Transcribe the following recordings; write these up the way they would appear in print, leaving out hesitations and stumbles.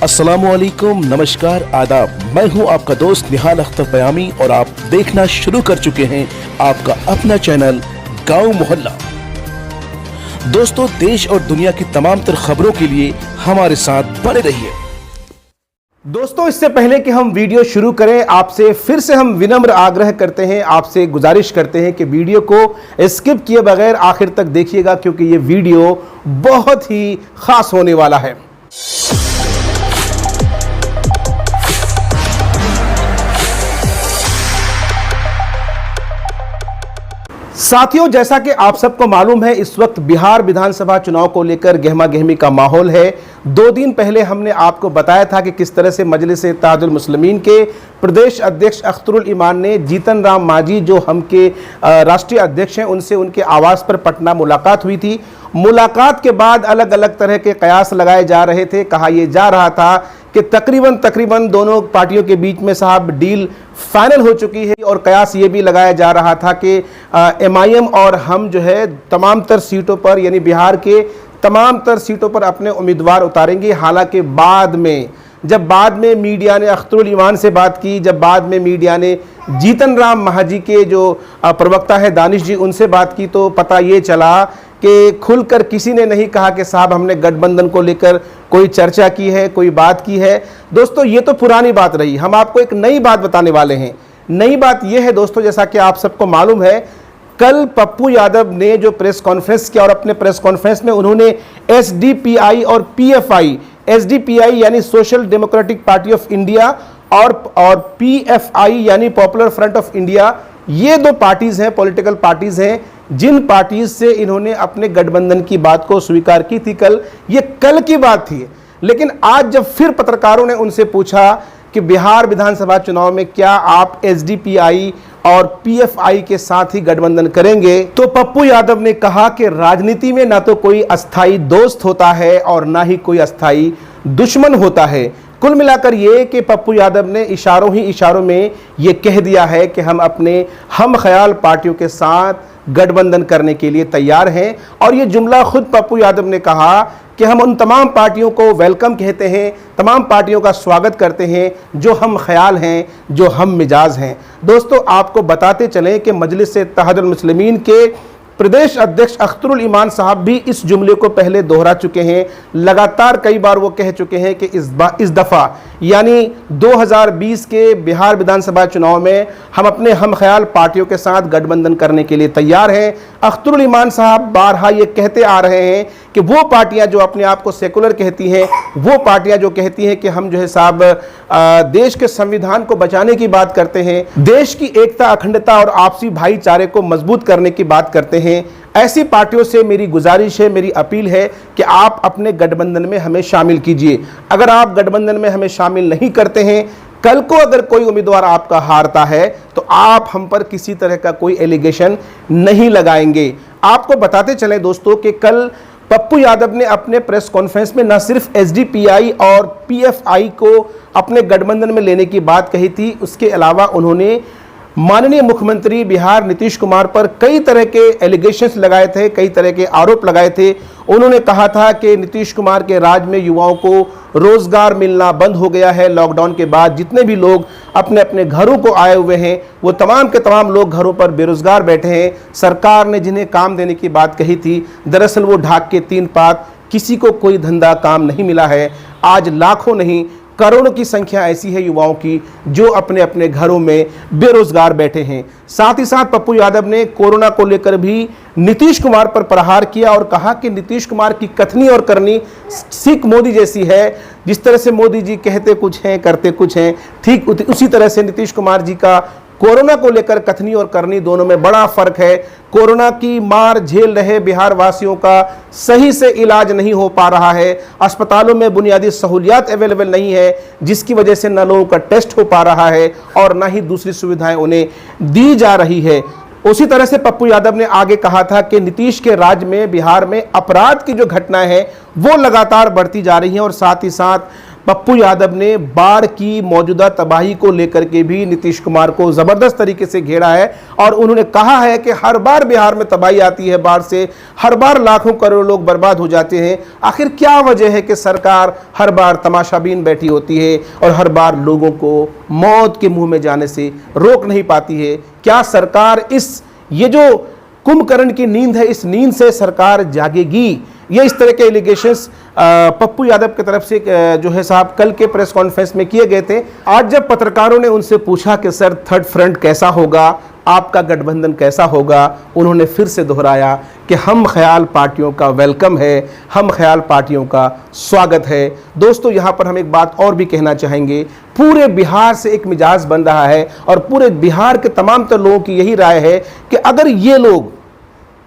अस्सलामुअलैकुम, नमस्कार, आदाब। मैं हूं आपका दोस्त निहाल अख्तर बयामी और आप देखना शुरू कर चुके हैं आपका अपना चैनल गांव मोहल्ला। दोस्तों, देश और दुनिया की तमाम तर खबरों के लिए हमारे साथ बने रहिए। दोस्तों, इससे पहले कि हम वीडियो शुरू करें, आपसे फिर से हम विनम्र आग्रह करते हैं, आपसे गुजारिश करते हैं कि वीडियो को स्किप किए बगैर आखिर तक देखिएगा, क्योंकि ये वीडियो बहुत ही खास होने वाला है। साथियों, जैसा कि आप सबको मालूम है, इस वक्त बिहार विधानसभा चुनाव को लेकर गहमा गहमी का माहौल है। 2 दिन पहले हमने आपको बताया था कि किस तरह से मजलिस इत्तेहादुल मुस्लिमीन के प्रदेश अध्यक्ष अख्तरुल ईमान ने जीतन राम मांझी, जो हम के राष्ट्रीय अध्यक्ष हैं, उनसे उनके आवास पर पटना मुलाकात हुई थी। मुलाकात के बाद अलग अलग तरह के कयास लगाए जा रहे थे। कहा यह जा रहा था कि तकरीबन दोनों पार्टियों के बीच में साहब डील फाइनल हो चुकी है, और कयास ये भी लगाया जा रहा था कि MIM और हम जो है तमाम तर सीटों पर, यानी बिहार के तमाम तर सीटों पर अपने उम्मीदवार उतारेंगे। हालांकि जब बाद में मीडिया ने अख्तरुल ईमान से बात की, जब बाद में मीडिया ने जीतन राम मांझी के जो प्रवक्ता है दानिश जी, उनसे बात की, तो पता ये चला कि खुलकर किसी ने नहीं कहा कि साहब हमने गठबंधन को लेकर कोई चर्चा की है, कोई बात की है। दोस्तों, ये तो पुरानी बात रही। हम आपको एक नई बात बताने वाले हैं। नई बात यह है दोस्तों, जैसा कि आप सबको मालूम है, कल पप्पू यादव ने जो प्रेस कॉन्फ्रेंस किया, और अपने प्रेस कॉन्फ्रेंस में उन्होंने SDPI और PFI, SDPI यानी social democratic party of India, और PFI यानी पॉपुलर फ्रंट ऑफ इंडिया, ये 2 पार्टीज हैं, पॉलिटिकल पार्टीज हैं, जिन पार्टीज से इन्होंने अपने गठबंधन की बात को स्वीकार की थी। ये कल की बात थी। लेकिन आज जब फिर पत्रकारों ने उनसे पूछा कि बिहार विधानसभा चुनाव में क्या आप SDPI और PFI के साथ ही गठबंधन करेंगे, तो पप्पू यादव ने कहा कि राजनीति में ना तो कोई अस्थाई दोस्त होता है और ना ही कोई अस्थाई दुश्मन होता है। कुल मिलाकर ये कि पप्पू यादव ने इशारों में ये कह दिया है कि हम अपने हम ख्याल पार्टियों के साथ गठबंधन करने के लिए तैयार हैं। और ये जुमला खुद पप्पू यादव ने कहा कि हम उन तमाम पार्टियों को वेलकम कहते हैं, तमाम पार्टियों का स्वागत करते हैं जो हम ख्याल हैं, जो हम मिजाज हैं। दोस्तों, आपको बताते चलें कि मजलिस इत्तेहादुल मुस्लिमीन के प्रदेश अध्यक्ष अख्तरुल ईमान साहब भी इस जुमले को पहले दोहरा चुके हैं। लगातार कई बार वो कह चुके हैं कि इस दफ़ा यानी 2020 के बिहार विधानसभा चुनाव में हम अपने हम ख्याल पार्टियों के साथ गठबंधन करने के लिए तैयार हैं। अख्तरुल ईमान साहब बारहा ये कहते आ रहे हैं कि वो पार्टियां जो अपने आप को सेकुलर कहती हैं, वो पार्टियां जो कहती हैं कि हम जो है साहब देश के संविधान को बचाने की बात करते हैं, देश की एकता, अखंडता और आपसी भाईचारे को मजबूत करने की बात करते हैं, ऐसी पार्टियों से मेरी गुजारिश है, मेरी अपील है कि आप अपने गठबंधन में हमें शामिल कीजिए। अगर आप गठबंधन में हमें शामिल नहीं करते हैं, कल को अगर कोई उम्मीदवार आपका हारता है, तो आप हम पर किसी तरह का कोई एलिगेशन नहीं लगाएंगे। आपको बताते चलें दोस्तों कि कल पप्पू यादव ने अपने प्रेस कॉन्फ्रेंस में न सिर्फ SDPI और PFI को अपने गठबंधन में लेने की बात कही थी, उसके अलावा उन्होंने माननीय मुख्यमंत्री बिहार नीतीश कुमार पर कई तरह के एलिगेशंस लगाए थे, कई तरह के आरोप लगाए थे। उन्होंने कहा था कि नीतीश कुमार के राज में युवाओं को रोजगार मिलना बंद हो गया है। लॉकडाउन के बाद जितने भी लोग अपने अपने घरों को आए हुए हैं, वो तमाम के तमाम लोग घरों पर बेरोजगार बैठे हैं। सरकार ने जिन्हें काम देने की बात कही थी, दरअसल वो ढाक के 3 पात, किसी को कोई धंधा काम नहीं मिला है। आज लाखों नहीं, करोड़ों की संख्या ऐसी है युवाओं की जो अपने अपने घरों में बेरोजगार बैठे हैं। साथ ही साथ पप्पू यादव ने कोरोना को लेकर भी नीतीश कुमार पर प्रहार किया और कहा कि नीतीश कुमार की कथनी और करनी सिख मोदी जैसी है। जिस तरह से मोदी जी कहते कुछ हैं, करते कुछ हैं, ठीक उसी तरह से नीतीश कुमार जी का कोरोना को लेकर कथनी और करनी दोनों में बड़ा फर्क है। कोरोना की मार झेल रहे बिहार वासियों का सही से इलाज नहीं हो पा रहा है, अस्पतालों में बुनियादी सहूलियात अवेलेबल नहीं है, जिसकी वजह से न लोगों का टेस्ट हो पा रहा है और न ही दूसरी सुविधाएं उन्हें दी जा रही है। उसी तरह से पप्पू यादव ने आगे कहा था कि नीतीश के राज में बिहार में अपराध की जो घटनाएं हैं वो लगातार बढ़ती जा रही हैं, और साथ ही साथ पप्पू यादव ने बाढ़ की मौजूदा तबाही को लेकर के भी नीतीश कुमार को जबरदस्त तरीके से घेरा है और उन्होंने कहा है कि हर बार बिहार में तबाही आती है बाढ़ से, हर बार लाखों करोड़ लोग बर्बाद हो जाते हैं। आखिर क्या वजह है कि सरकार हर बार तमाशाबीन बैठी होती है और हर बार लोगों को मौत के मुंह में जाने से रोक नहीं पाती है? क्या सरकार ये जो कुंभकर्ण की नींद है, इस नींद से सरकार जागेगी? ये इस तरह के एलिगेशंस पप्पू यादव की तरफ से जो है साहब कल के प्रेस कॉन्फ्रेंस में किए गए थे। आज जब पत्रकारों ने उनसे पूछा कि सर थर्ड फ्रंट कैसा होगा, आपका गठबंधन कैसा होगा, उन्होंने फिर से दोहराया कि हम ख्याल पार्टियों का वेलकम है, हम ख्याल पार्टियों का स्वागत है। दोस्तों यहाँ पर हम एक बात और भी कहना चाहेंगे, पूरे बिहार से एक मिजाज बन रहा है और पूरे बिहार के तमाम तर लोगों की यही राय है कि अगर ये लोग,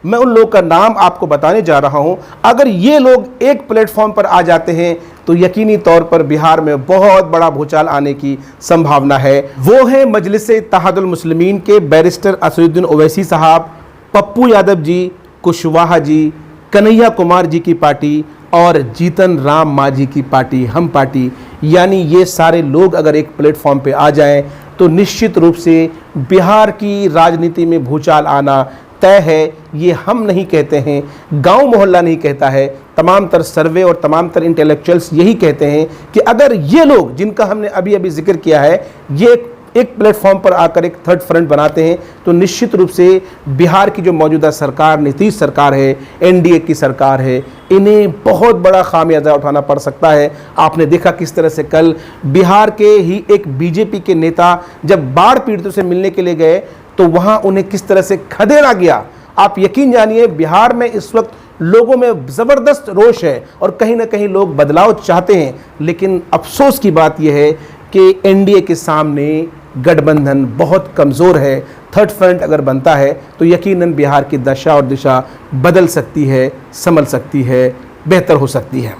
मैं उन लोगों का नाम आपको बताने जा रहा हूं, अगर ये लोग एक प्लेटफॉर्म पर आ जाते हैं तो यकीनी तौर पर बिहार में बहुत बड़ा भूचाल आने की संभावना है। वो है मजलिस-ए-इत्तेहादुल मुस्लिमीन के बैरिस्टर असदुद्दीन ओवैसी साहब, पप्पू यादव जी, कुशवाहा जी, कन्हैया कुमार जी की पार्टी और जीतन राम मांझी की पार्टी, हम पार्टी। यानी ये सारे लोग अगर एक प्लेटफॉर्म पे आ जाएं तो निश्चित रूप से बिहार की राजनीति में भूचाल आना तय है। ये हम नहीं कहते हैं, गांव मोहल्ला नहीं कहता है, तमाम तर सर्वे और तमाम तर इंटेलेक्चुअल्स यही कहते हैं कि अगर ये लोग जिनका हमने अभी अभी जिक्र किया है, ये एक प्लेटफॉर्म पर आकर एक थर्ड फ्रंट बनाते हैं तो निश्चित रूप से बिहार की जो मौजूदा सरकार, नीतीश सरकार है, एनडीए की सरकार है, इन्हें बहुत बड़ा खामियाजा उठाना पड़ सकता है। आपने देखा किस तरह से कल बिहार के ही एक बीजेपी के नेता जब बाढ़ पीड़ितों से मिलने के लिए गए तो वहां उन्हें किस तरह से खदेड़ा गया। आप यकीन जानिए बिहार में इस वक्त लोगों में ज़बरदस्त रोष है और कहीं ना कहीं लोग बदलाव चाहते हैं, लेकिन अफसोस की बात यह है कि एनडीए के सामने गठबंधन बहुत कमज़ोर है। थर्ड फ्रंट अगर बनता है तो यकीनन बिहार की दशा और दिशा बदल सकती है, संभल सकती है, बेहतर हो सकती है।